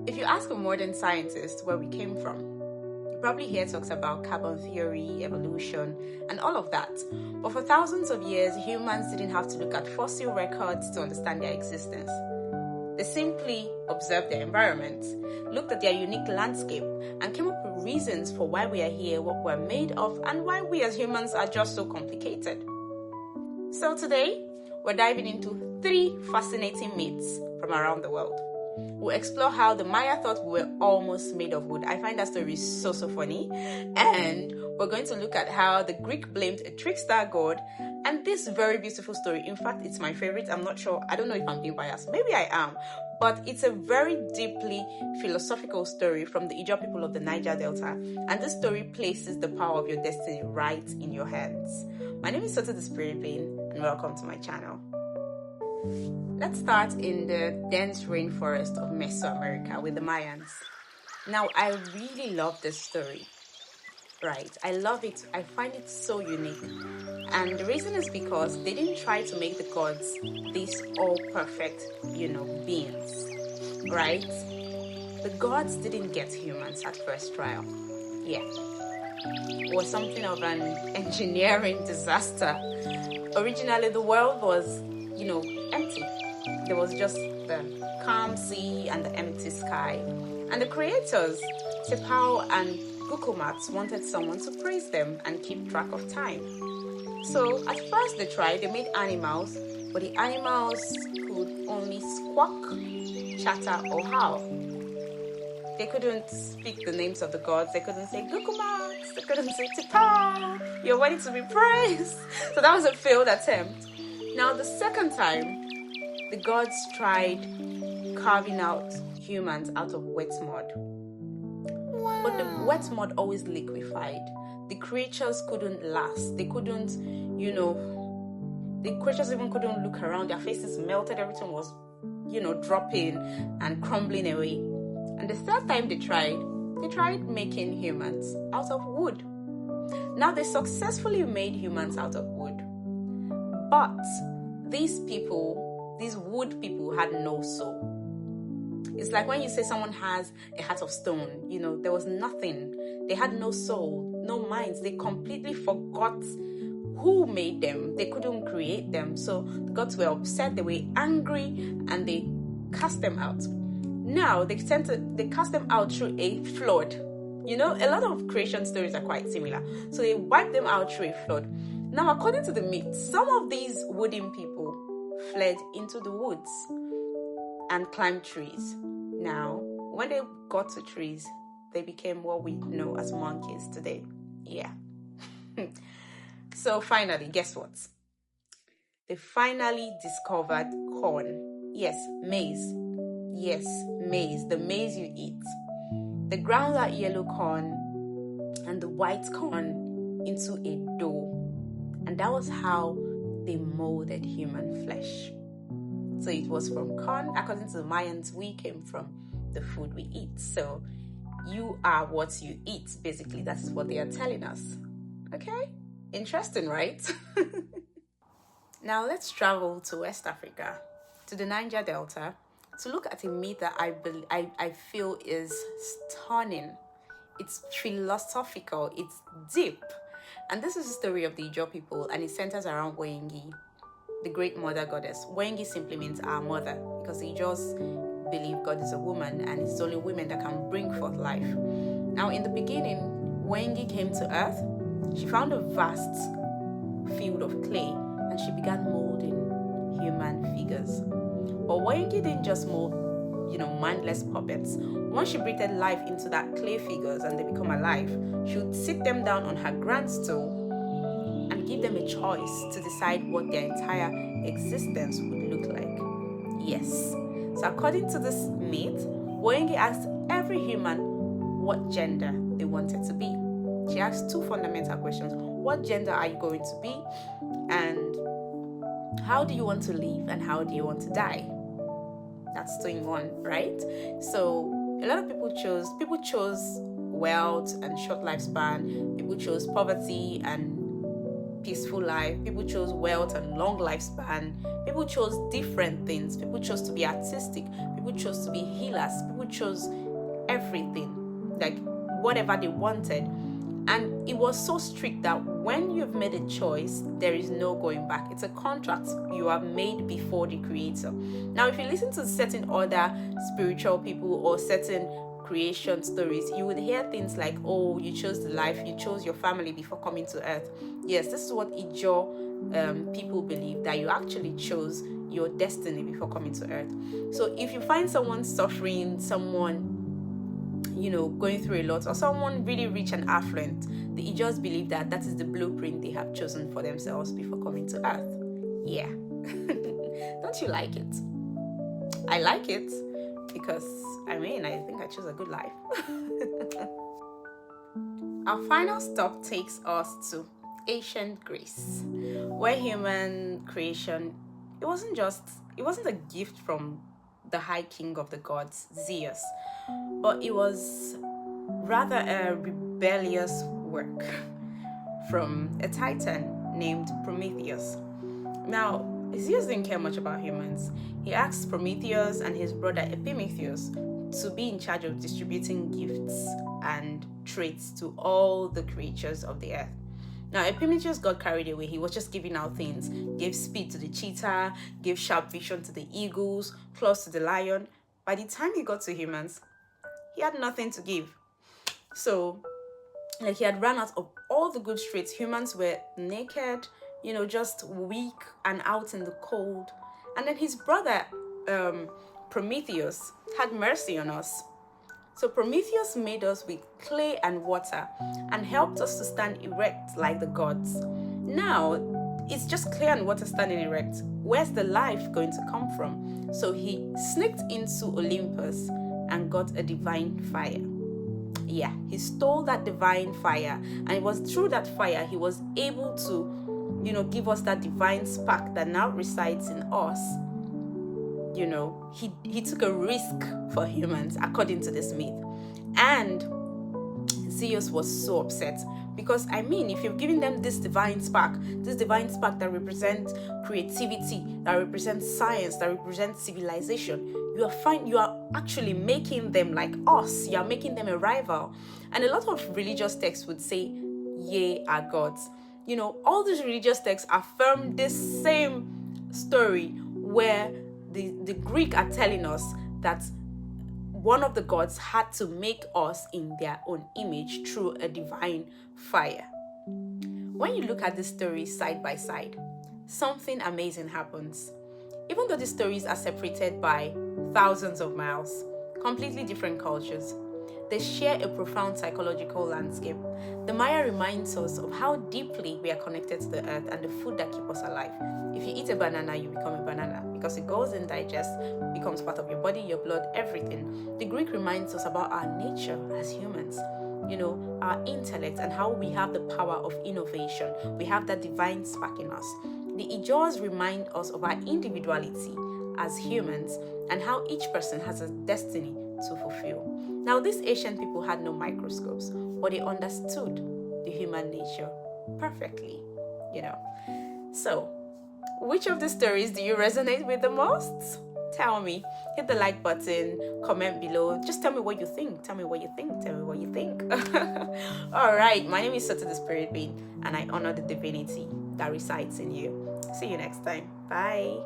If you ask a modern scientist where we came from, you probably hear talks about carbon theory, evolution, and all of that. But for thousands of years, humans didn't have to look at fossil records to understand their existence. They simply observed their environment, looked at their unique landscape, and came up with reasons for why we are here, what we're made of, and why we as humans are just so complicated. So today, we're diving into 3 fascinating myths from around the world. We'll explore how the Maya thought we were almost made of wood. I find that story so funny. And we're going to look at how the Greek blamed a trickster god. And this very beautiful story, in fact, it's my favorite. I'm not sure. I don't know if I'm being biased. Maybe I am. But it's a very deeply philosophical story from the Ijaw people of the Niger Delta. And this story places the power of your destiny right in your hands. My name is Soto the Spirit Being, and welcome to my channel. Let's start in the dense rainforest of Mesoamerica with the Mayans. Now, I really love this story, right? I love it. I find it so unique. And the reason is because they didn't try to make the gods these all perfect, beings, right? The gods didn't get humans at first trial. Yeah. It was something of an engineering disaster. Originally, the world was, empty. There was just the calm sea and the empty sky. And the creators, Tepao and Gukumat, wanted someone to praise them and keep track of time. So at first they made animals, but the animals could only squawk, chatter, or howl. They couldn't speak the names of the gods. They couldn't say Gukumat. They couldn't say Tepao. You're waiting to be praised. So that was a failed attempt. Now the second time, the gods tried carving out humans out of wet mud. Wow. But the wet mud always liquefied. The creatures couldn't last. They couldn't, the creatures even couldn't look around. Their faces melted. Everything was, dropping and crumbling away. And the third time they tried making humans out of wood. Now they successfully made humans out of wood. But these wood people had no soul. It's like when you say someone has a heart of stone, there was nothing. They had no soul, no minds. They completely forgot who made them. They couldn't create them. So the gods were upset, they were angry, and they cast them out. Now they cast them out through a flood. A lot of creation stories are quite similar. So they wiped them out through a flood. Now, according to the myth, some of these wooden people fled into the woods and climbed trees. Now, when they got to trees, they became what we know as monkeys today. Yeah. So finally, guess what? They finally discovered corn. Yes, maize. Yes, maize. The maize you eat. They ground that yellow corn and the white corn into a dough. And that was how they molded human flesh. So it was from corn. According to the Mayans, we came from the food we eat. So you are what you eat, basically. That's what they are telling us. Okay? Interesting, right? Now let's travel to West Africa, to the Niger Delta, to look at a myth that I feel is stunning. It's philosophical. It's deep. And this is the story of the Ijaw people, and it centers around Wengi, the great mother goddess. Wengi simply means our mother, because the Ijaws believe God is a woman, and it's only women that can bring forth life. Now, in the beginning, Wengi came to earth. She found a vast field of clay, and she began molding human figures. But Wengi didn't just mold, mindless puppets. Once she breathed life into that clay figures and they become alive, she would sit them down on her grand stool and give them a choice to decide what their entire existence would look like. Yes. So according to this myth, Wengi asked every human what gender they wanted to be. She asked 2 fundamental questions. What gender are you going to be? And how do you want to live? And how do you want to die? That's 2 in 1, right? So a lot of people chose wealth and short lifespan. People chose poverty and peaceful life. People chose wealth and long lifespan. People chose different things. People chose to be artistic. People chose to be healers. People chose everything, like whatever they wanted. And it was so strict that when you've made a choice, there is no going back. It's a contract you have made before the Creator. Now, if you listen to certain other spiritual people or certain creation stories, you would hear things like, oh, you chose the life, you chose your family before coming to earth. Yes, this is what Ijaw people believe, that you actually chose your destiny before coming to earth. So if you find someone suffering, someone going through a lot, or someone really rich and affluent, the Ijaws believe that that is the blueprint they have chosen for themselves before coming to earth. Yeah. Don't you like it? I like it because I think I chose a good life. Our final stop takes us to ancient Greece, where human creation, it wasn't a gift from the high king of the gods, Zeus, but it was rather a rebellious work from a titan named Prometheus. Now, Zeus didn't care much about humans. He asked Prometheus and his brother Epimetheus to be in charge of distributing gifts and traits to all the creatures of the earth. Now, Epimetheus got carried away. He was just giving out things. Gave speed to the cheetah, gave sharp vision to the eagles, claws to the lion. By the time he got to humans, he had nothing to give. So, he had run out of all the good traits. Humans were naked, just weak and out in the cold. And then his brother, Prometheus, had mercy on us. So Prometheus made us with clay and water and helped us to stand erect like the gods. Now, it's just clay and water standing erect. Where's the life going to come from? So he sneaked into Olympus and got a divine fire. Yeah, he stole that divine fire, and it was through that fire he was able to, give us that divine spark that now resides in us. He took a risk for humans, according to this myth. And Zeus was so upset because, if you've given them this divine spark that represents creativity, that represents science, that represents civilization, you are actually making them like us. You are making them a rival. And a lot of religious texts would say, ye are gods. All these religious texts affirm this same story where the Greek are telling us that one of the gods had to make us in their own image through a divine fire. When you look at the stories side by side, something amazing happens. Even though the stories are separated by thousands of miles, completely different cultures, they share a profound psychological landscape. The Maya reminds us of how deeply we are connected to the earth and the food that keeps us alive. If you eat a banana, you become a banana because it goes and digests, becomes part of your body, your blood, everything. The Greek reminds us about our nature as humans, our intellect and how we have the power of innovation. We have that divine spark in us. The Ijaws remind us of our individuality as humans and how each person has a destiny to fulfill. Now, these ancient people had no microscopes, but they understood the human nature perfectly, So, which of the stories do you resonate with the most? Tell me. Hit the like button, comment below. Just tell me what you think. Tell me what you think. All right, my name is Soto the Spirit Being, and I honor the divinity that resides in you. See you next time. Bye.